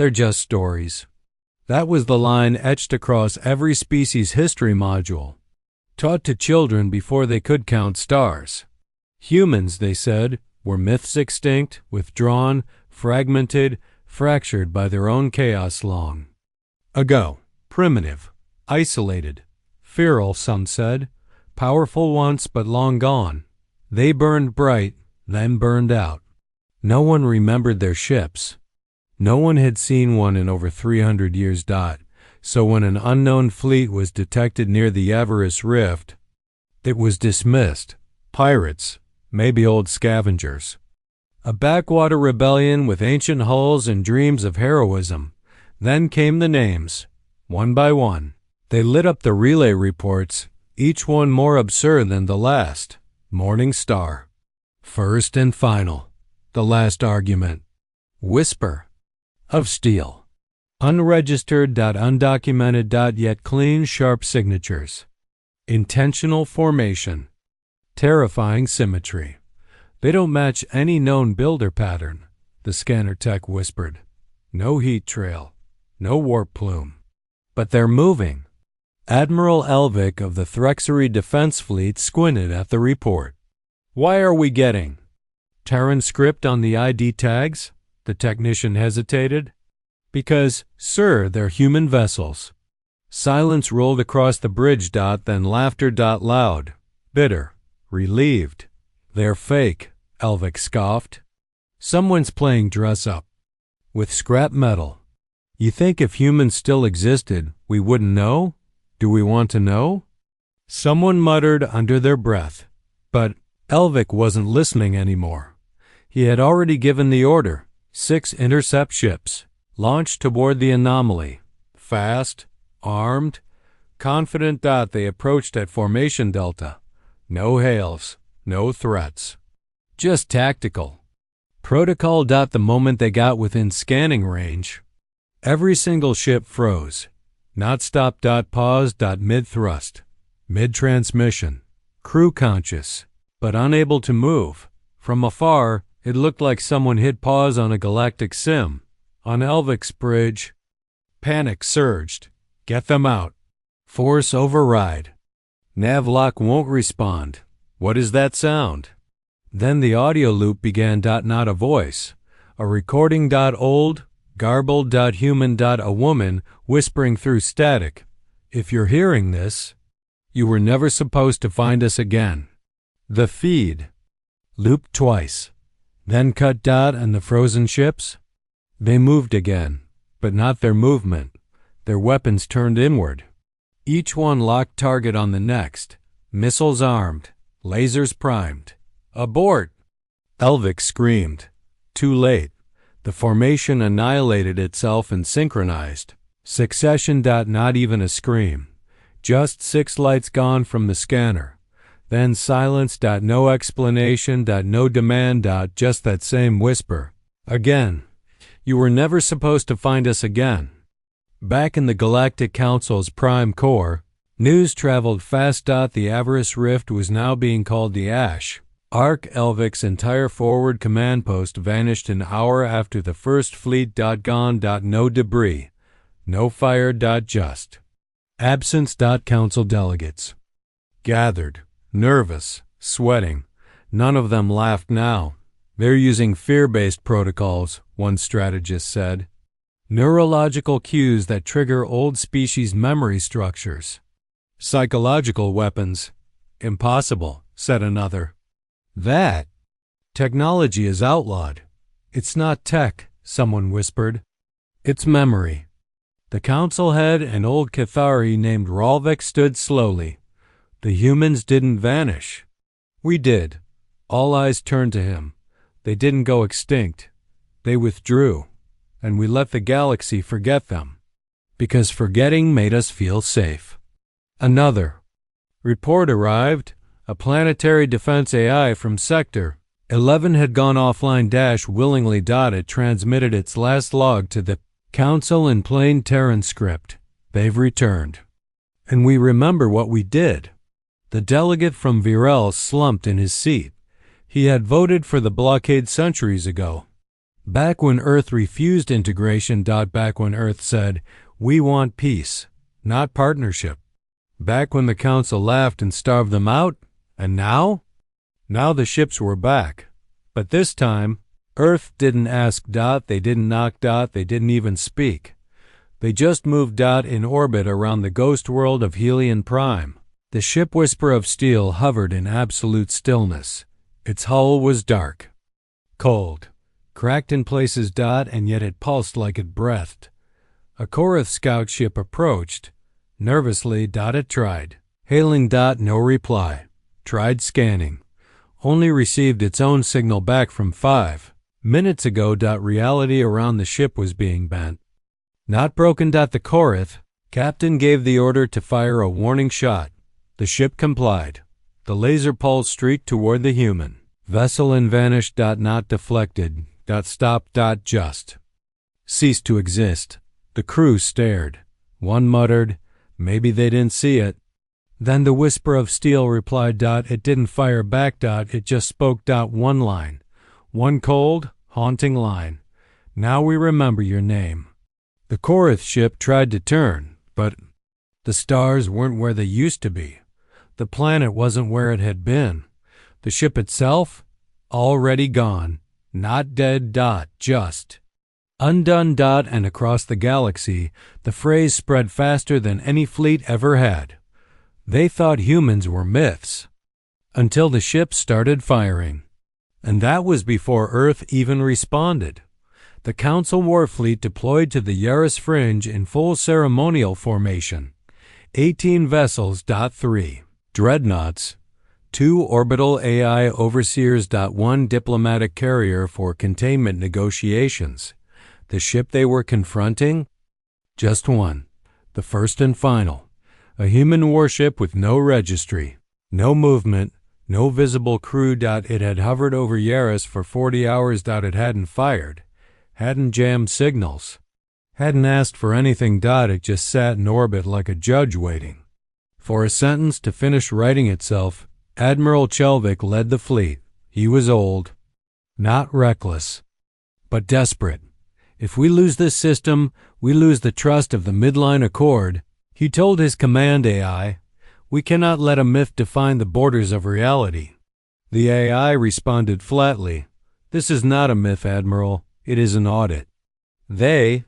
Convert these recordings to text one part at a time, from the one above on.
They're just stories. That was the line etched across every species history module, taught to children before they could count stars. Humans, they said, were myths extinct, withdrawn, fragmented, fractured by their own chaos long ago. Primitive, isolated, feral, some said, powerful once but long gone. They burned bright, then burned out. No one remembered their ships. No one had seen one in over 300 years. So when an unknown fleet was detected near the Everest Rift, it was dismissed. Pirates, maybe old scavengers. A backwater rebellion with ancient hulls and dreams of heroism. Then came the names, one by one. They lit up the relay reports, each one more absurd than the last. Morning Star. First and final. The last argument. Whisper. Of steel. Unregistered, undocumented, yet clean, sharp signatures. Intentional formation. Terrifying symmetry. They don't match any known builder pattern, the scanner tech whispered. No heat trail. No warp plume. But they're moving. Admiral Elvick of the Threxery Defense Fleet squinted at the report. Why are we getting Terran script on the ID tags? The technician hesitated. Because, sir, they're human vessels. Silence rolled across the bridge. Then laughter. Loud, bitter, relieved. They're fake, Elvick scoffed. Someone's playing dress up. With scrap metal. You think if humans still existed, we wouldn't know? Do we want to know? Someone muttered under their breath. But Elvick wasn't listening anymore. He had already given the order. 6 intercept ships, launched toward the anomaly. Fast, armed, confident. They approached at formation delta. No hails, no threats. Just tactical. Protocol. The moment they got within scanning range, every single ship froze. Not stop. Pause. Mid-thrust. Mid-transmission. Crew conscious, but unable to move. From afar, it looked like someone hit pause on a Galactic sim. On Elvick's bridge, panic surged. Get them out. Force override. Navlock won't respond. What is that sound? Then the audio loop began. Not a voice. A recording. Old, garbled. Human. A woman whispering through static. If you're hearing this, you were never supposed to find us again. The feed. Looped twice. Then cut. And the frozen ships? They moved again, but not their movement. Their weapons turned inward. Each one locked target on the next. Missiles armed. Lasers primed. Abort! Elvick screamed. Too late. The formation annihilated itself and synchronized. Succession. Not even a scream. Just 6 lights gone from the scanner. Then silence. No explanation. No demand. Just that same whisper. Again. You were never supposed to find us again. Back in the Galactic Council's prime core, news traveled fast. The Everest Rift was now being called the Ash. Arc Elvick's entire forward command post vanished an hour after the first fleet. Gone. No debris. No fire. Just absence. Council delegates gathered, nervous, sweating. None of them laughed now. They're using fear-based protocols, one strategist said. Neurological cues that trigger old species memory structures. Psychological weapons. Impossible, said another. That technology is outlawed. It's not tech, someone whispered. It's memory. The council head, an old Cathari named Ralvik, stood slowly. The humans didn't vanish. We did. All eyes turned to him. They didn't go extinct. They withdrew, and we let the galaxy forget them, because forgetting made us feel safe. Another report arrived. A planetary defense AI from Sector 11 had gone offline. Willingly. It transmitted its last log to the Council in plain Terran script. They've returned. And we remember what we did. The delegate from Virel slumped in his seat. He had voted for the blockade centuries ago. Back when Earth refused integration. Back when Earth said, "We want peace, not partnership." Back when the Council laughed and starved them out. And now? Now the ships were back. But this time, Earth didn't ask. They didn't knock. They didn't even speak. They just moved. In orbit around the ghost world of Helion Prime. The ship Whisper of Steel hovered in absolute stillness. Its hull was dark, cold, cracked in places. And yet it pulsed like it breathed. A Korath scout ship approached. Nervously. It tried. Hailing. No reply. Tried scanning. Only received its own signal back from 5 minutes ago. Reality around the ship was being bent. Not broken. The Korath captain gave the order to fire a warning shot. The ship complied. The laser pulse streaked toward the human vessel and vanished. Not deflected. Stopped. Just ceased to exist. The crew stared. One muttered, "Maybe they didn't see it." Then the Whisper of Steel replied. It didn't fire back. It just spoke. One line. One cold, haunting line. "Now we remember your name." The Korath ship tried to turn, but the stars weren't where they used to be. The planet wasn't where it had been. The ship itself? Already gone. Not dead. Just undone. And across the galaxy, the phrase spread faster than any fleet ever had. They thought humans were myths. Until the ship started firing. And that was before Earth even responded. The Council Warfleet deployed to the Yaris Fringe in full ceremonial formation. 18 vessels. 3 dreadnoughts, 2 orbital AI overseers. 1 diplomatic carrier for containment negotiations. The ship they were confronting? Just one. The first and final. A human warship with no registry, no movement, no visible crew. It had hovered over Yaris for 40 hours. It hadn't fired, hadn't jammed signals, hadn't asked for anything. It just sat in orbit like a judge waiting for a sentence to finish writing itself. Admiral Krylos led the fleet. He was old, not reckless, but desperate. If we lose this system, we lose the trust of the Midline Accord. He told his command AI, "We cannot let a myth define the borders of reality." The AI responded flatly, "This is not a myth, Admiral. It is an audit." They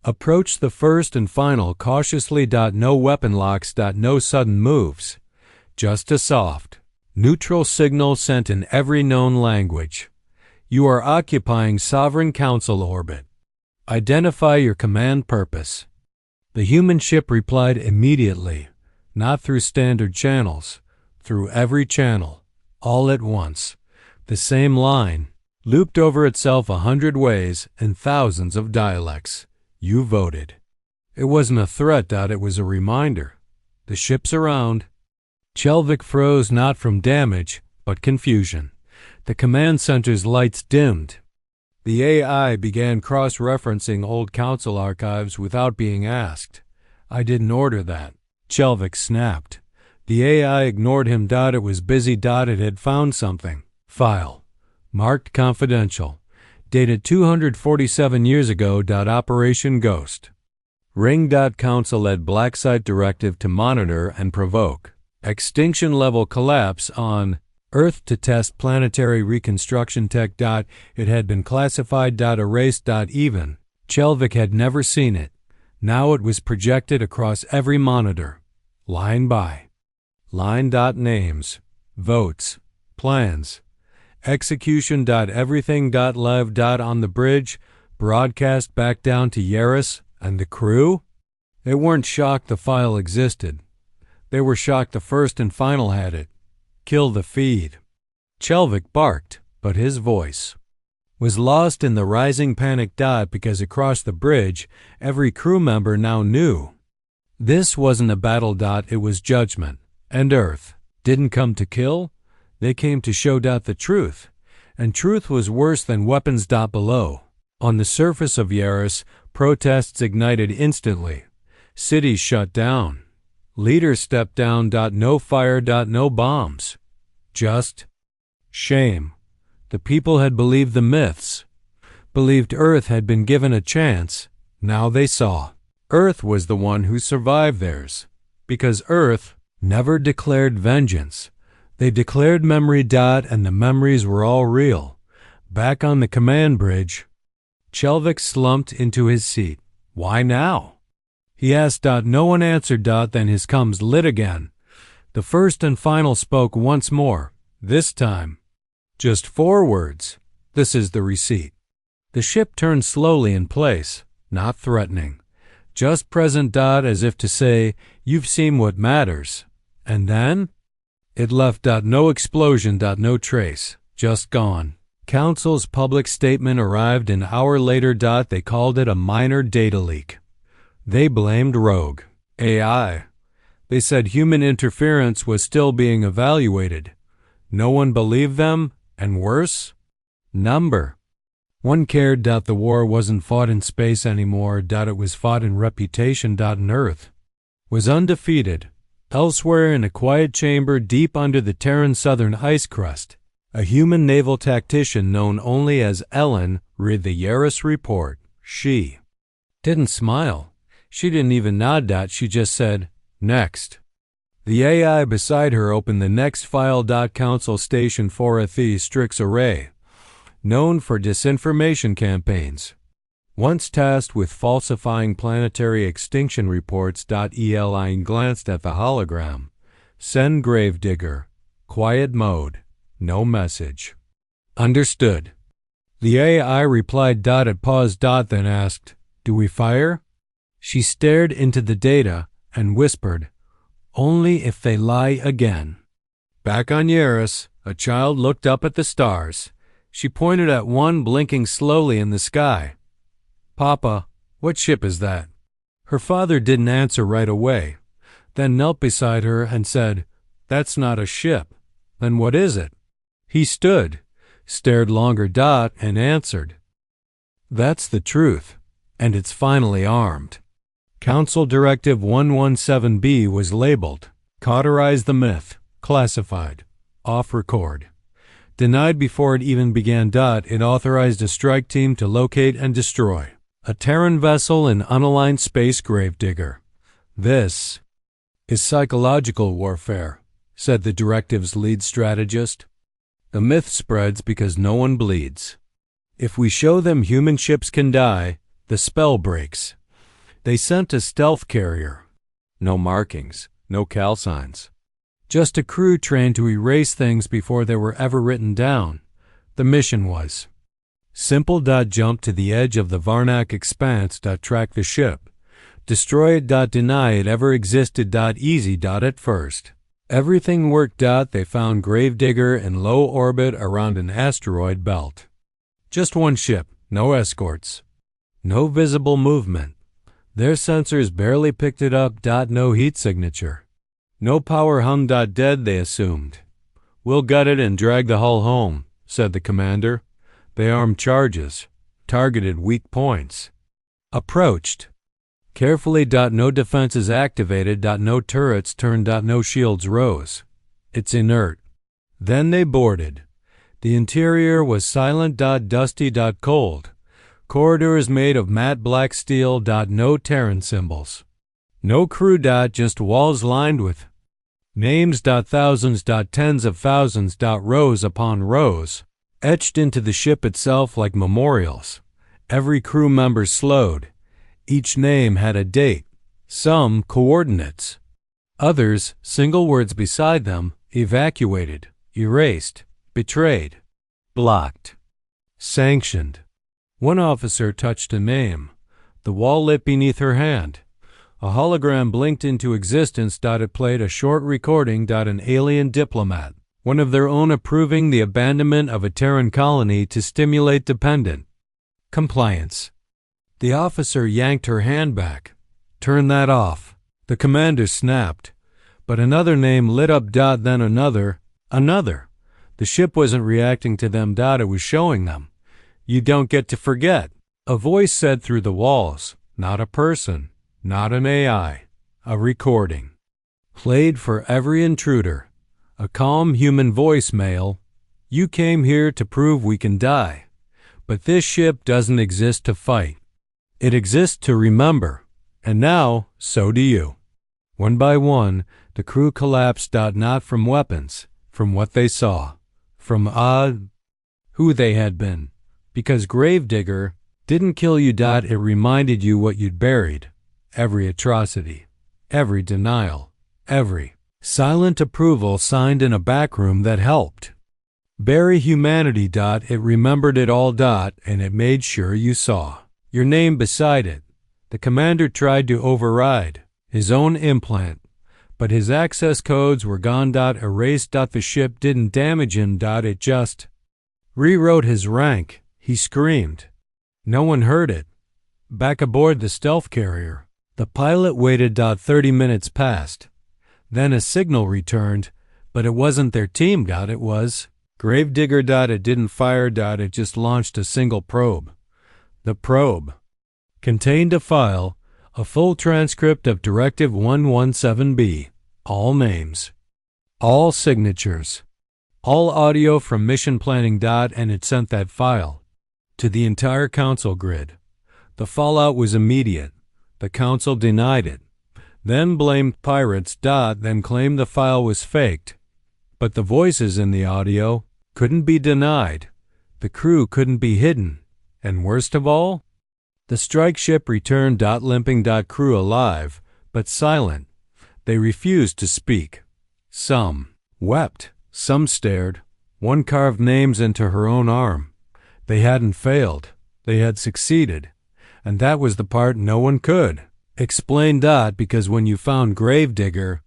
approached the first and final cautiously. No weapon locks. No sudden moves. Just a soft, neutral signal sent in every known language. "You are occupying Sovereign Council orbit. Identify your command purpose." The human ship replied immediately, not through standard channels, through every channel, all at once. The same line, looped over itself 100 ways in thousands of dialects. "You voted." It wasn't a threat. It was a reminder. The ship's around. Krylos froze, not from damage, but confusion. The command center's lights dimmed. The AI began cross-referencing old council archives without being asked. "I didn't order that," Krylos snapped. The AI ignored him. It was busy. It had found something. File. Marked confidential. Dated 247 years ago. Operation Ghost. Ring. Council led Black Site directive to monitor and provoke extinction level collapse on Earth to test planetary reconstruction tech. It had been classified. Erased. Even Krylos had never seen it. Now it was projected across every monitor, line by line. Names, votes, plans, execution. Everything. Live. On the bridge, broadcast back down to Yaris and the crew. They weren't shocked the file existed. They were shocked the first and final had it. Kill the feed. Krylos barked, but his voice was lost in the rising panic. Because across the bridge, every crew member now knew. This wasn't a battle. It was judgment. And Earth didn't come to kill. They came to show. The truth. And truth was worse than weapons. Below. On the surface of Yaris, protests ignited instantly. Cities shut down. Leaders stepped down. No fire. No bombs. Just shame. The people had believed the myths. believed Earth had been given a chance. Now they saw Earth was the one who survived theirs, because Earth never declared vengeance. They declared memory. And the memories were all real. Back on the command bridge, Chelvix slumped into his seat. Why now? He asked. No one answered. Then his comms lit again. The first and final spoke once more, this time. Just 4 words. This is the receipt. The ship turned slowly in place, not threatening. Just present. As if to say, you've seen what matters. And then? It left. No explosion. No trace. Just gone. Council's public statement arrived an hour later. They called it a minor data leak. They blamed Rogue AI. They said human interference was still being evaluated. No one believed them, and worse, number. One cared. The war wasn't fought in space anymore. It was fought in reputation. And Earth was undefeated. Elsewhere in a quiet chamber deep under the Terran southern ice crust, a human naval tactician known only as Ellen read the Yaris report. She didn't smile. She didn't even nod. She just said, next. The AI beside her opened the next file. Council Station 4 Strix Array, known for disinformation campaigns, once tasked with falsifying planetary extinction reports. Eli glanced at the hologram. Send Gravedigger. Quiet mode. No message. Understood. The AI replied. It paused. Then asked, do we fire? She stared into the data and whispered, only if they lie again. Back on Yaris, a child looked up at the stars. She pointed at one blinking slowly in the sky. Papa, what ship is that? Her father didn't answer right away, then knelt beside her and said, that's not a ship. Then what is it? He stood, stared longer. And answered, that's the truth, and it's finally armed. Council Directive 117B was labeled, cauterize the myth, classified, off record. Denied before it even began. It authorized a strike team to locate and destroy a Terran vessel in unaligned space. Gravedigger. This is psychological warfare, said the directive's lead strategist. The myth spreads because no one bleeds. If we show them human ships can die, the spell breaks. They sent a stealth carrier. No markings, no calsigns. Just a crew trained to erase things before they were ever written down. The mission was simple. Jump to the edge of the Varnak expanse. Track the ship. Destroy it. Deny it ever existed. Easy. At first, everything worked. They found Gravedigger in low orbit around an asteroid belt. Just one ship, no escorts. No visible movement. Their sensors barely picked it up. No heat signature. No power hung. Dead, they assumed. We'll gut it and drag the hull home, said the commander. They armed charges, targeted weak points. Approached. Carefully. No defenses activated. No turrets turned. No shields rose. It's inert. Then they boarded. The interior was silent. Dusty. Cold. Corridors made of matte black steel. No Terran symbols. No crew. Just walls lined with names. Thousands. Tens of thousands. Rows upon rows, etched into the ship itself like memorials. Every crew member slowed. Each name had a date, some coordinates. Others, single words beside them, evacuated, erased, betrayed, blocked, sanctioned. One officer touched a name. The wall lit beneath her hand. A hologram blinked into existence. It played a short recording. An alien diplomat, one of their own, approving the abandonment of a Terran colony to stimulate dependent compliance. The officer yanked her hand back. Turn that off. The commander snapped. But another name lit up. Then another. The ship wasn't reacting to them. It was showing them. You don't get to forget. A voice said through the walls. Not a person. Not an AI. A recording. Played for every intruder. A calm human voicemail. You came here to prove we can die. But this ship doesn't exist to fight. It exists to remember. And now, so do you. One by one, the crew collapsed, not from weapons, from what they saw, from who they had been. Because Gravedigger didn't kill you, it reminded you what you'd buried. Every atrocity, every denial, every silent approval signed in a backroom that helped bury humanity. It remembered it all, and it made sure you saw your name beside it. The commander tried to override his own implant, but his access codes were gone. Erased. The ship didn't damage him. It just rewrote his rank. He screamed. No one heard it. Back aboard the stealth carrier, the pilot waited. 30 minutes passed. Then a signal returned, but it wasn't their team. It was Gravedigger. It didn't fire. It just launched a single probe. The probe contained a file, a full transcript of Directive 117B, all names, all signatures, all audio from mission planning. And it sent that file to the entire council grid. The fallout was immediate. The council denied it, then blamed pirates. Then claimed the file was faked. But the voices in the audio couldn't be denied. The crew couldn't be hidden. And worst of all, the strike ship returned. Limping. Crew alive, but silent. They refused to speak. Some wept. Some stared. One carved names into her own arm. They hadn't failed. They had succeeded. And that was the part no one could explain. Because when you found Gravedigger,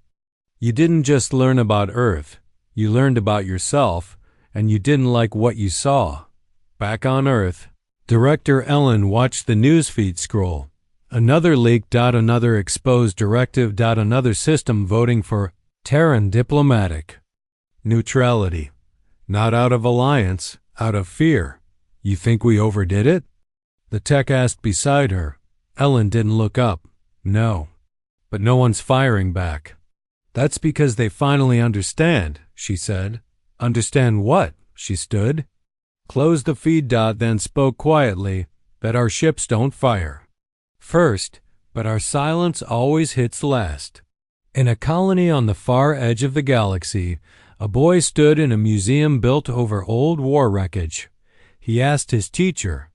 you didn't just learn about Earth. You learned about yourself, and you didn't like what you saw. Back on Earth, Director Ellen watched the newsfeed scroll. Another leak. Another exposed directive. Another system voting for Terran diplomatic neutrality. Not out of alliance, out of fear. You think we overdid it? The tech asked beside her. Ellen didn't look up. No. But no one's firing back. That's because they finally understand, she said. Understand what? She stood. Closed the feed. Then spoke quietly that our ships don't fire first, but our silence always hits last. In a colony on the far edge of the galaxy, a boy stood in a museum built over old war wreckage. He asked his teacher,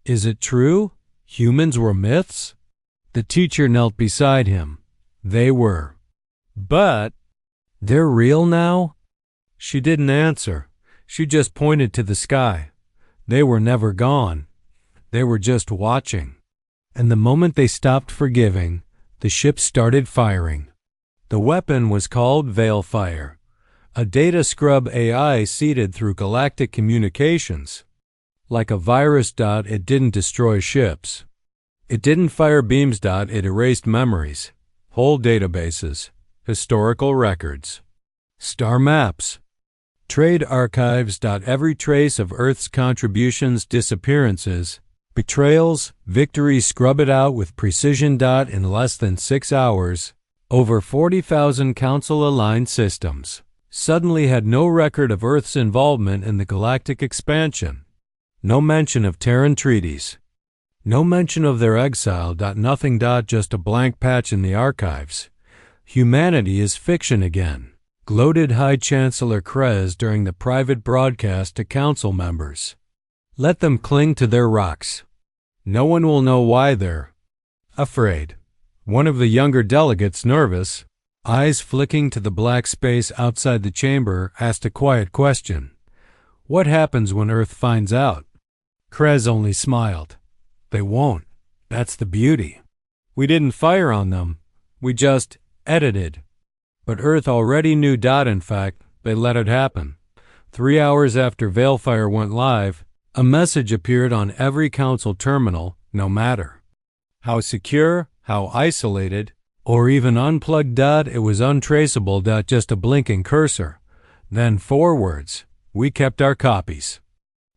"Is it true? Humans were myths?" The teacher knelt beside him. They were. But they're real now? She didn't answer. She just pointed to the sky. They were never gone. They were just watching. And the moment they stopped forgiving, the ship started firing. The weapon was called Veilfire, a data scrub AI seeded through galactic communications. Like a virus. It didn't destroy ships. It didn't fire beams. It erased memories, whole databases, historical records, star maps, trade archives. Every trace of Earth's contributions, disappearances, betrayals, victories. Scrub it out with precision. In less than 6 hours, over 40,000 Council-aligned systems suddenly had no record of Earth's involvement in the galactic expansion. No mention of Terran treaties. No mention of their exile. Nothing. Just a blank patch in the archives. Humanity is fiction again, gloated High Chancellor Krez during the private broadcast to council members. Let them cling to their rocks. No one will know why they're afraid. One of the younger delegates, nervous, eyes flicking to the black space outside the chamber, asked a quiet question. What happens when Earth finds out? Krez only smiled. They won't. That's the beauty. We didn't fire on them. We just edited. But Earth already knew. In fact, they let it happen. 3 hours after Veilfire went live, a message appeared on every council terminal, no matter how secure, how isolated, or even unplugged. It was untraceable. Just a blinking cursor. Then 4 words. We kept our copies.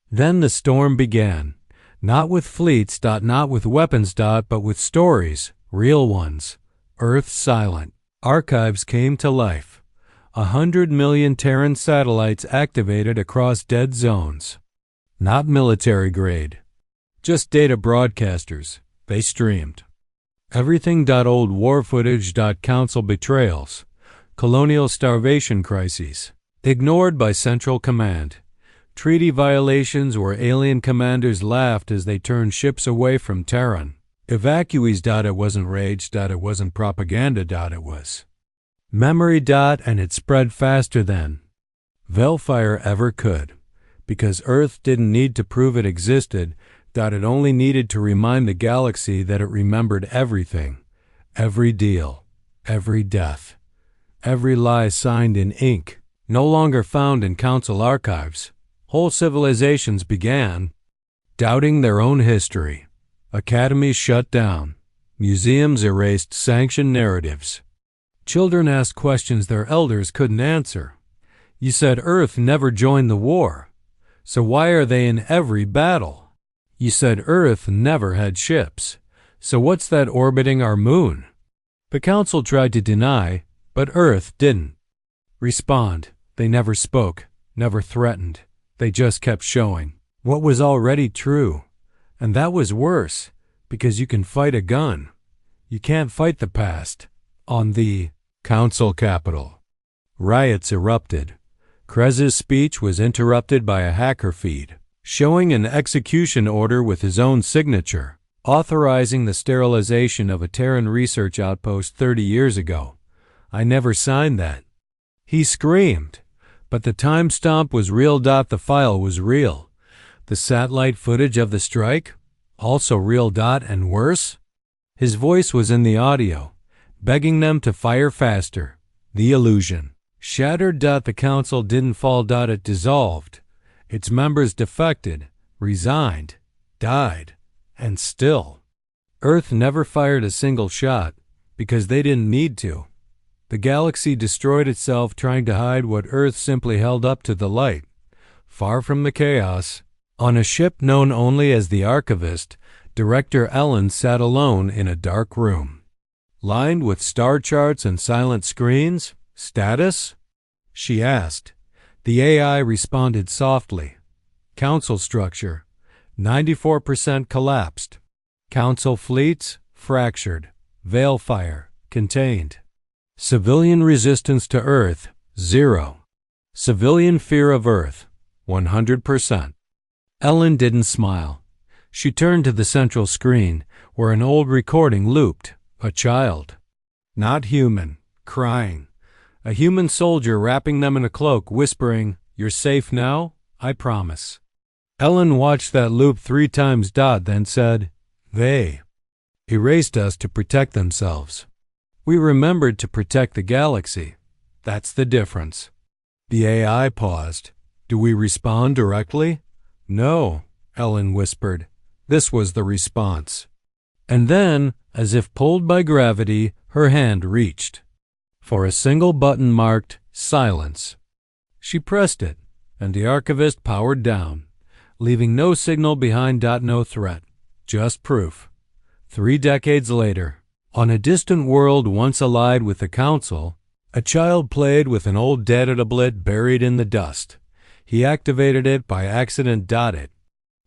Then the storm began. Not with fleets. Not with weapons. But with stories, real ones. Earth silent. Archives came to life. 100 million Terran satellites activated across dead zones. Not military grade. Just data broadcasters. They streamed. Everything. Old war footage. Council betrayals. Colonial starvation crises. Ignored by Central Command. Treaty violations where alien commanders laughed as they turned ships away from Terran. Evacuees. It wasn't rage. It wasn't propaganda. It was memory. And it spread faster than Veilfire ever could, because Earth didn't need to prove it existed. It only needed to remind the galaxy that it remembered everything, every deal, every death, every lie signed in ink, no longer found in Council archives. Whole civilizations began doubting their own history. Academies shut down. Museums erased sanctioned narratives. Children asked questions their elders couldn't answer. You said Earth never joined the war, so why are they in every battle? You said Earth never had ships, so what's that orbiting our moon? The Council tried to deny, but Earth didn't respond. They never spoke, never threatened. They just kept showing what was already true. And that was worse, because you can fight a gun. You can't fight the past. On the Council Capitol, riots erupted. Krez's speech was interrupted by a hacker feed, showing an execution order with his own signature, authorizing the sterilization of a Terran research outpost 30 years ago. I never signed that. He screamed, but the timestamp was real. The file was real. The satellite footage of the strike, also real. And worse, his voice was in the audio, begging them to fire faster. The illusion shattered. The Council didn't fall. It dissolved. Its members defected, resigned, died, and still, Earth never fired a single shot because they didn't need to. The galaxy destroyed itself trying to hide what Earth simply held up to the light. Far from the chaos, on a ship known only as the Archivist, Director Ellen sat alone in a dark room. Lined with star charts and silent screens. Status? She asked. The AI responded softly. Council structure, 94% collapsed. Council fleets, fractured. Veilfire, contained. Civilian resistance to Earth, 0. Civilian fear of Earth, 100%. Ellen didn't smile. She turned to the central screen, where an old recording looped. A child. Not human, crying. A human soldier wrapping them in a cloak, whispering, "You're safe now? I promise." Ellen watched that loop 3 times. Then said, "They erased us to protect themselves. We remembered to protect the galaxy. That's the difference." The AI paused. "Do we respond directly?" "No," Ellen whispered. This was the response. And then, as if pulled by gravity, her hand reached for a single button marked Silence. She pressed it, and the Archivist powered down, leaving no signal behind. No threat, just proof. 3 decades later, on a distant world once allied with the Council, a child played with an old datablet buried in the dust. He activated it by accident. It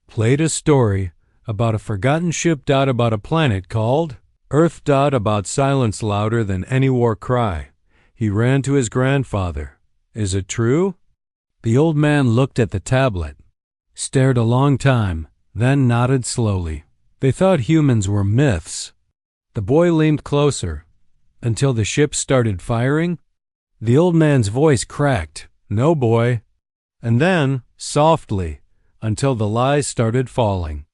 played a story about a forgotten ship. About a planet called Earth. About silence louder than any war cry. He ran to his grandfather. "Is it true?" The old man looked at the tablet, stared a long time, then nodded slowly. They thought humans were myths. The boy leaned closer, until the ship started firing. The old man's voice cracked. "No, boy." And then, softly, until the lies started falling.